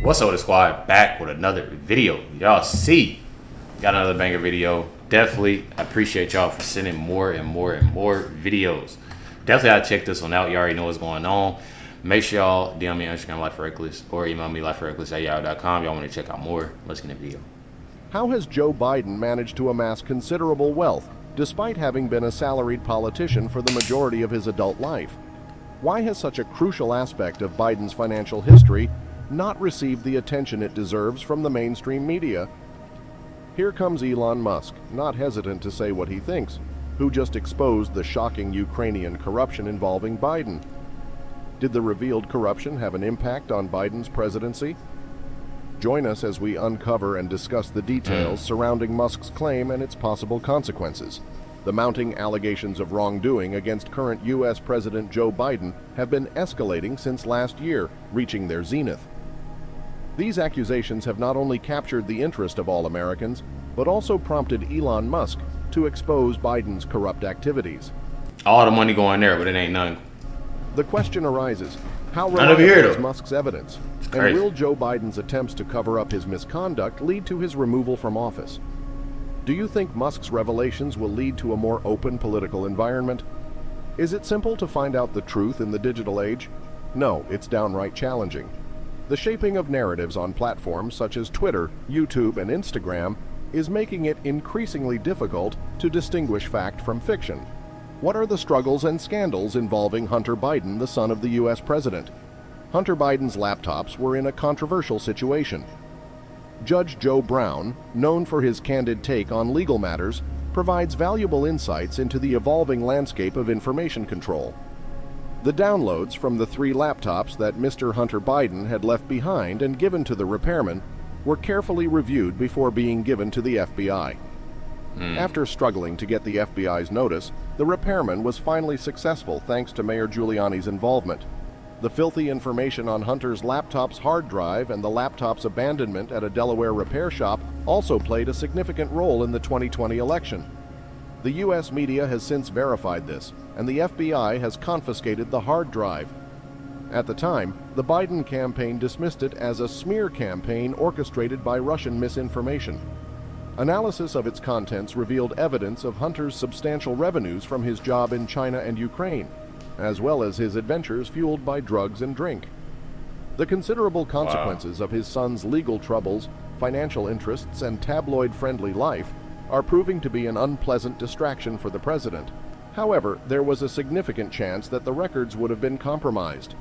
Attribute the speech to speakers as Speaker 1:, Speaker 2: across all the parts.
Speaker 1: What's up with the squad? Back with another video. Y'all see, got another banger video. Definitely appreciate y'all for sending more and more and more videos. Definitely gotta check this one out. You already know what's going on. Make sure y'all DM me on Instagram, LifeWithRecklezz, or email me, LifeWithRecklezz@yahoo.com. Y'all want to check out more? Let's get in the video.
Speaker 2: How has Joe Biden managed to amass considerable wealth despite having been a salaried politician for the majority of his adult life? Why has such a crucial aspect of Biden's financial history not received the attention it deserves from the mainstream media? Here comes Elon Musk, not hesitant to say what he thinks, who just exposed the shocking Ukrainian corruption involving Biden. Did the revealed corruption have an impact on Biden's presidency? Join us as we uncover and discuss the details surrounding Musk's claim and its possible consequences. The mounting allegations of wrongdoing against current U.S. President Joe Biden have been escalating since last year, reaching their zenith. These accusations have not only captured the interest of all Americans, but also prompted Elon Musk to expose Biden's corrupt activities.
Speaker 1: All the money going there, but it ain't none.
Speaker 2: The question arises, how
Speaker 1: None over here,
Speaker 2: reliable is
Speaker 1: though.
Speaker 2: Musk's evidence? And
Speaker 1: crazy.
Speaker 2: will Joe Biden's attempts to cover up his misconduct lead to his removal from office? Do you think Musk's revelations will lead to a more open political environment? Is it simple to find out the truth in the digital age? No, it's downright challenging. The shaping of narratives on platforms such as Twitter, YouTube, and Instagram is making it increasingly difficult to distinguish fact from fiction. What are the struggles and scandals involving Hunter Biden, the son of the U.S. president? Hunter Biden's laptops were in a controversial situation. Judge Joe Brown, known for his candid take on legal matters, provides valuable insights into the evolving landscape of information control. The downloads from the 3 laptops that Mr. Hunter Biden had left behind and given to the repairman were carefully reviewed before being given to the FBI. After struggling to get the FBI's notice, the repairman was finally successful thanks to Mayor Giuliani's involvement. The filthy information on Hunter's laptop's hard drive and the laptop's abandonment at a Delaware repair shop also played a significant role in the 2020 election. The U.S. media has since verified this, and the FBI has confiscated the hard drive. At the time, the Biden campaign dismissed it as a smear campaign orchestrated by Russian misinformation. Analysis of its contents revealed evidence of Hunter's substantial revenues from his job in China and Ukraine, as well as his adventures fueled by drugs and drink. The considerable consequences of his son's legal troubles, financial interests, and tabloid-friendly life are proving to be an unpleasant distraction for the president. However, there was a significant chance that the records would have been compromised.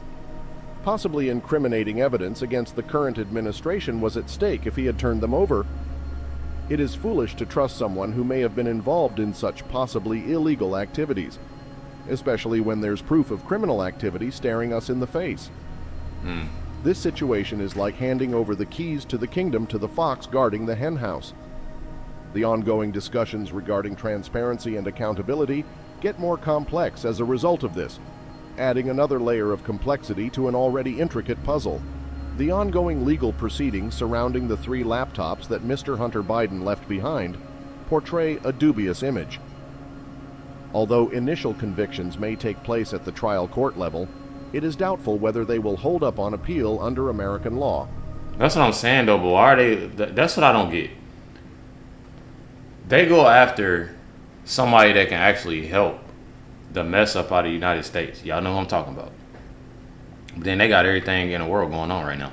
Speaker 2: Possibly incriminating evidence against the current administration was at stake if he had turned them over. It is foolish to trust someone who may have been involved in such possibly illegal activities, especially when there's proof of criminal activity staring us in the face. This situation is like handing over the keys to the kingdom to the fox guarding the henhouse. The ongoing discussions regarding transparency and accountability get more complex as a result of this, adding another layer of complexity to an already intricate puzzle. The ongoing legal proceedings surrounding the 3 laptops that Mr. Hunter Biden left behind portray a dubious image. Although initial convictions may take place at the trial court level, it is doubtful whether they will hold up on appeal under American law.
Speaker 1: That's what I'm saying, though. But why are they? That's what I don't get. They go after somebody that can actually help the mess up out of the United States. Y'all know who I'm talking about. But then they got everything in the world going on right now.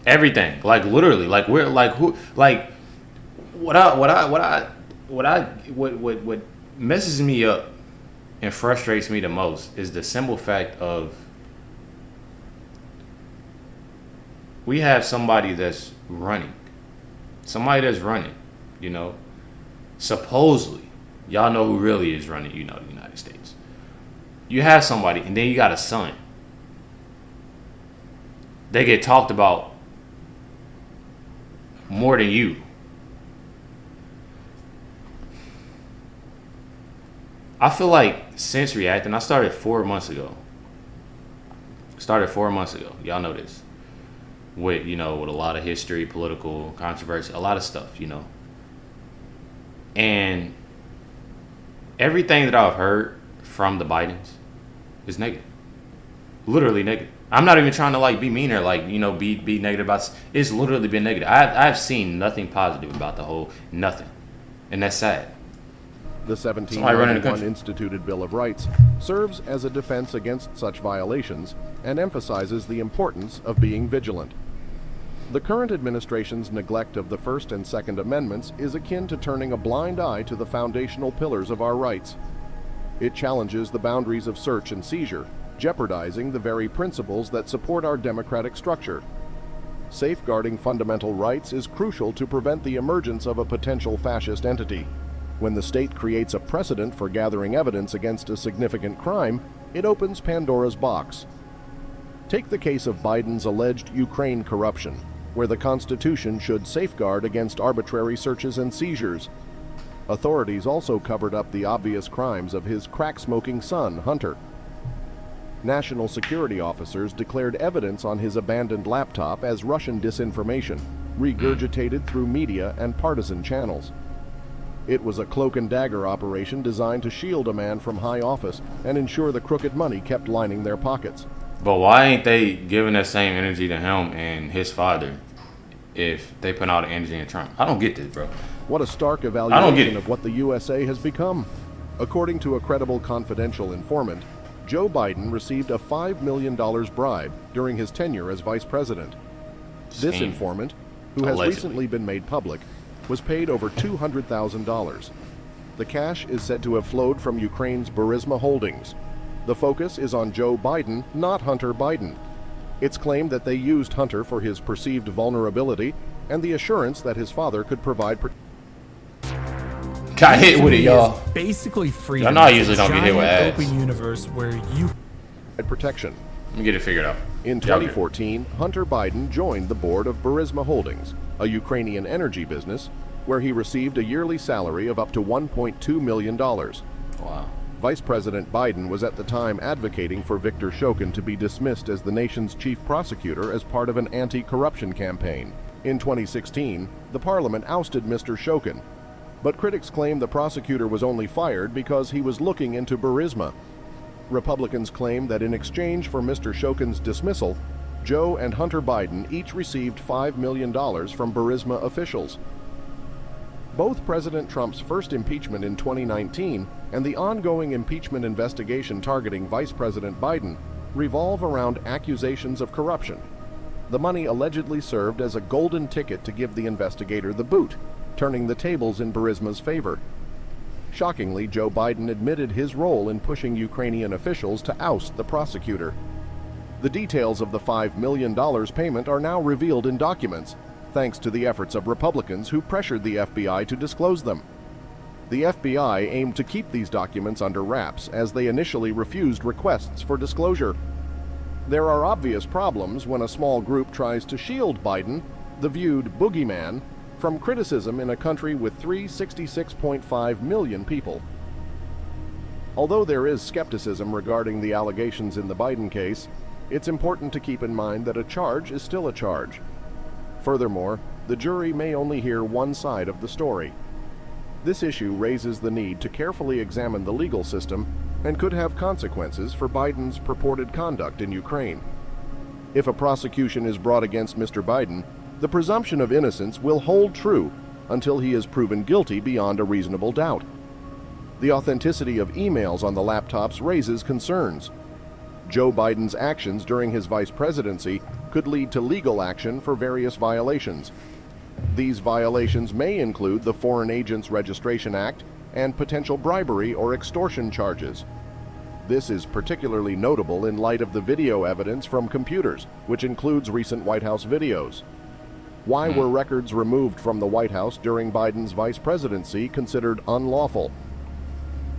Speaker 1: Everything, like literally, like we're like who, like what messes me up and frustrates me the most is the simple fact of we have somebody that's running, you know, supposedly. Y'all know who really is running, you know, the United States. You have somebody, and then you got a son. They get talked about more than you. I feel like since reacting, I started 4 months ago. Y'all know this. With a lot of history, political controversy, a lot of stuff, And everything that I've heard from the Bidens is negative. Literally negative. I'm not even trying to like be mean or like, you know, be negative about. It's literally been negative. I've seen nothing positive about the whole nothing, and that's sad.
Speaker 2: The 1791 instituted Bill of Rights serves as a defense against such violations and emphasizes the importance of being vigilant. The current administration's neglect of the First and Second Amendments is akin to turning a blind eye to the foundational pillars of our rights. It challenges the boundaries of search and seizure, jeopardizing the very principles that support our democratic structure. Safeguarding fundamental rights is crucial to prevent the emergence of a potential fascist entity. When the state creates a precedent for gathering evidence against a significant crime, it opens Pandora's box. Take the case of Biden's alleged Ukraine corruption, where the Constitution should safeguard against arbitrary searches and seizures. Authorities also covered up the obvious crimes of his crack-smoking son, Hunter. National security officers declared evidence on his abandoned laptop as Russian disinformation, regurgitated through media and partisan channels. It was a cloak and dagger operation designed to shield a man from high office and ensure the crooked money kept lining their pockets.
Speaker 1: But why ain't they giving that same energy to him and his father if they put all the energy in Trump? I don't get this, bro.
Speaker 2: What a stark evaluation of what the USA has become. According to a credible confidential informant, Joe Biden received a $5 million bribe during his tenure as vice president. This informant, who has recently been made public, was paid over $200,000. The cash is said to have flowed from Ukraine's Burisma holdings. The focus is on Joe Biden, not Hunter Biden. It's claimed that they used Hunter for his perceived vulnerability and the assurance that his father could provide
Speaker 1: Got hit with it, y'all.
Speaker 3: Basically freedom.
Speaker 1: I know I usually don't get hit with ass.
Speaker 3: Open universe where you
Speaker 2: protection.
Speaker 1: Let me get it figured out.
Speaker 2: In 2014, Hunter Biden joined the board of Burisma Holdings, a Ukrainian energy business, where he received a yearly salary of up to $1.2 million.
Speaker 1: Wow.
Speaker 2: Vice President Biden was at the time advocating for Viktor Shokin to be dismissed as the nation's chief prosecutor as part of an anti-corruption campaign. In 2016, the parliament ousted Mr. Shokin, but critics claim the prosecutor was only fired because he was looking into Burisma. Republicans claim that in exchange for Mr. Shokin's dismissal, Joe and Hunter Biden each received $5 million from Burisma officials. Both President Trump's first impeachment in 2019 and the ongoing impeachment investigation targeting Vice President Biden revolve around accusations of corruption. The money allegedly served as a golden ticket to give the investigator the boot, turning the tables in Burisma's favor. Shockingly, Joe Biden admitted his role in pushing Ukrainian officials to oust the prosecutor. The details of the $5 million payment are now revealed in documents, thanks to the efforts of Republicans who pressured the FBI to disclose them. The FBI aimed to keep these documents under wraps as they initially refused requests for disclosure. There are obvious problems when a small group tries to shield Biden, the viewed boogeyman, from criticism in a country with 366.5 million people. Although there is skepticism regarding the allegations in the Biden case, it's important to keep in mind that a charge is still a charge. Furthermore, the jury may only hear one side of the story. This issue raises the need to carefully examine the legal system and could have consequences for Biden's purported conduct in Ukraine. If a prosecution is brought against Mr. Biden, the presumption of innocence will hold true until he is proven guilty beyond a reasonable doubt. The authenticity of emails on the laptops raises concerns. Joe Biden's actions during his vice presidency could lead to legal action for various violations. These violations may include the Foreign Agents Registration Act and potential bribery or extortion charges. This is particularly notable in light of the video evidence from computers, which includes recent White House videos. Why were records removed from the White House during Biden's vice presidency considered unlawful?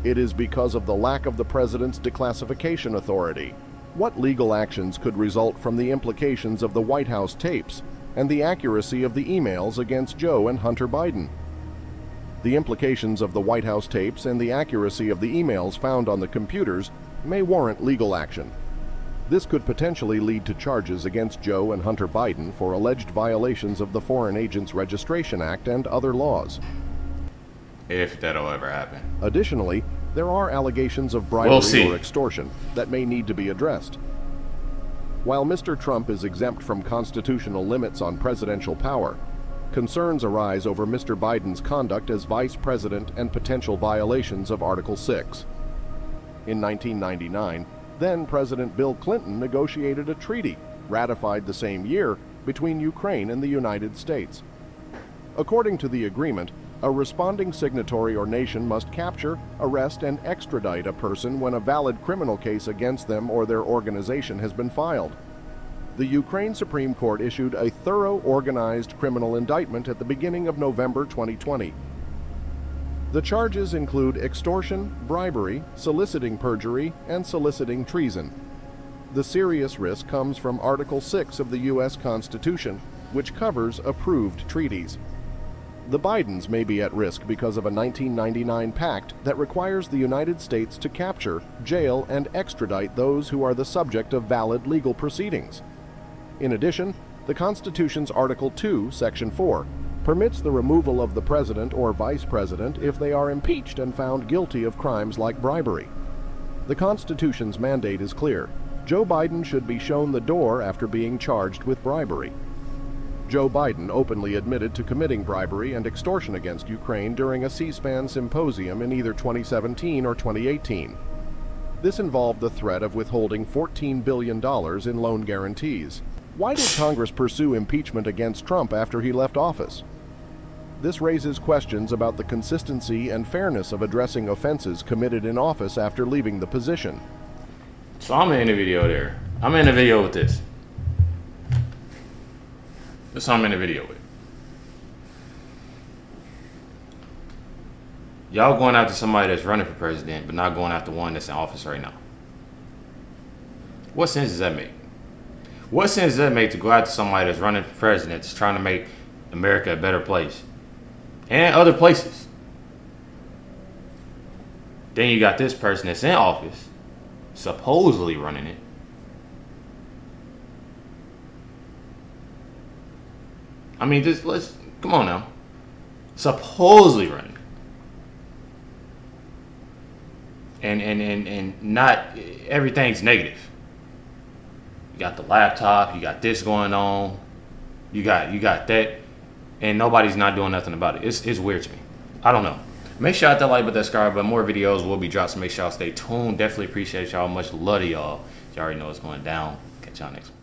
Speaker 2: It is because of the lack of the president's declassification authority. What legal actions could result from the implications of the White House tapes and the accuracy of the emails against Joe and Hunter Biden? The implications of the White House tapes and the accuracy of the emails found on the computers may warrant legal action. This could potentially lead to charges against Joe and Hunter Biden for alleged violations of the Foreign Agents Registration Act and other laws.
Speaker 1: If that'll ever happen.
Speaker 2: Additionally, there are allegations of bribery or extortion that may need to be addressed. While Mr. Trump is exempt from constitutional limits on presidential power, concerns arise over Mr. Biden's conduct as vice president and potential violations of Article 6. In 1999, then-President Bill Clinton negotiated a treaty, ratified the same year, between Ukraine and the United States. According to the agreement, a responding signatory or nation must capture, arrest, and extradite a person when a valid criminal case against them or their organization has been filed. The Ukraine Supreme Court issued a thorough, organized criminal indictment at the beginning of November 2020. The charges include extortion, bribery, soliciting perjury, and soliciting treason. The serious risk comes from Article 6 of the U.S. Constitution, which covers approved treaties. The Bidens may be at risk because of a 1999 pact that requires the United States to capture, jail, and extradite those who are the subject of valid legal proceedings. In addition, the Constitution's Article 2, Section 4, permits the removal of the president or vice president if they are impeached and found guilty of crimes like bribery. The Constitution's mandate is clear. Joe Biden should be shown the door after being charged with bribery. Joe Biden openly admitted to committing bribery and extortion against Ukraine during a C-SPAN symposium in either 2017 or 2018. This involved the threat of withholding $14 billion in loan guarantees. Why did Congress pursue impeachment against Trump after he left office? This raises questions about the consistency and fairness of addressing offenses committed in office after leaving the position.
Speaker 1: So I'm in the video there. I'm in the video with this. That's what I'm in the video with. Y'all going after somebody that's running for president, but not going after one that's in office right now. What sense does that make? What sense does that make to go after somebody that's running for president, that's trying to make America a better place? And other places. Then you got this person that's in office, supposedly running it. I mean, come on now. Supposedly running. And not everything's negative. You got the laptop, you got this going on, you got that, and nobody's not doing nothing about it. It's weird to me. I don't know. Make sure y'all hit that like button, subscribe, but more videos will be dropped, so make sure y'all stay tuned. Definitely appreciate y'all. Much love to y'all. You already know what's going down. Catch y'all next one.